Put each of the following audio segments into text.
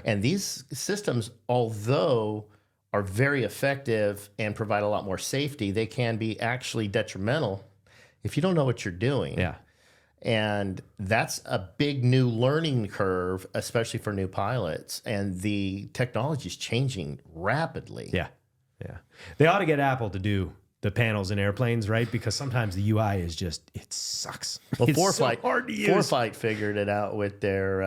And these systems, although are very effective and provide a lot more safety, they can be actually detrimental if you don't know what you're doing. Yeah. And that's a big new learning curve, especially for new pilots. And the technology is changing rapidly. Yeah. Yeah. They ought to get Apple to do the panels in airplanes, right? Because sometimes the UI is just, it sucks. Well, it's ForeFlight, so hard to use. ForeFlight figured it out with their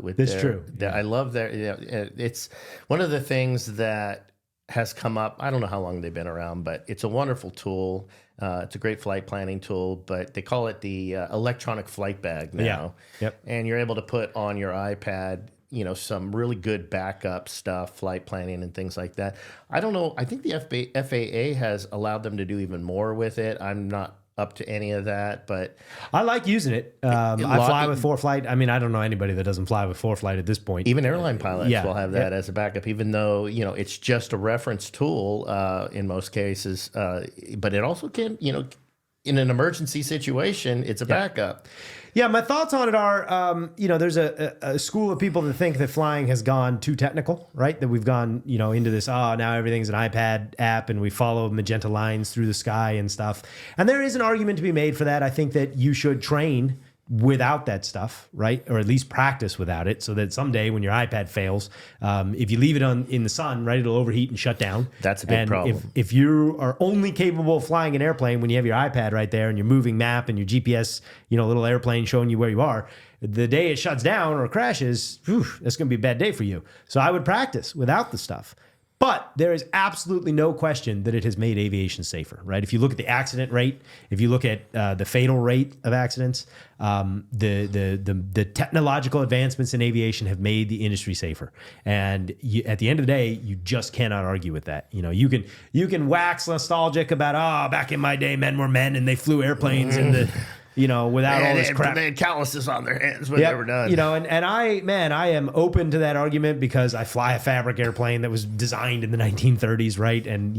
That's true. I love their. It's one of the things that has come up. I don't know how long they've been around, but it's a wonderful tool. It's a great flight planning tool, but they call it the electronic flight bag now. Yeah. Yep. And you're able to put on your iPad, some really good backup stuff, flight planning and things like that. I don't know. I think the FAA has allowed them to do even more with it. I'm not up to any of that, but I like using it. I fly with ForeFlight. I mean, I don't know anybody that doesn't fly with ForeFlight at this point. Even airline pilots will have that as a backup, even though, it's just a reference tool in most cases. But it also can, in an emergency situation, it's a backup. Yeah, my thoughts on it are, there's a school of people that think that flying has gone too technical, right? That we've gone, into this, now everything's an iPad app and we follow magenta lines through the sky and stuff. And there is an argument to be made for that. I think that you should train without that stuff, right? Or at least practice without it, so that someday when your iPad fails, if you leave it in the sun, right, it'll overheat and shut down. That's a big problem. If you are only capable of flying an airplane when you have your iPad right there and your moving map and your GPS, little airplane showing you where you are, the day it shuts down or crashes, that's going to be a bad day for you. So I would practice without the stuff. But there is absolutely no question that it has made aviation safer, right? If you look at the accident rate, if you look at the fatal rate of accidents, the technological advancements in aviation have made the industry safer. And at the end of the day, you just cannot argue with that. You can wax nostalgic about, back in my day, men were men and they flew airplanes in the... without all this crap. They had calluses on their hands when they were done. And I am open to that argument because I fly a fabric airplane that was designed in the 1930s, right? And,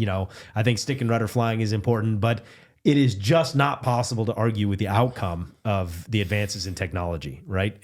I think stick and rudder flying is important, but it is just not possible to argue with the outcome of the advances in technology, right?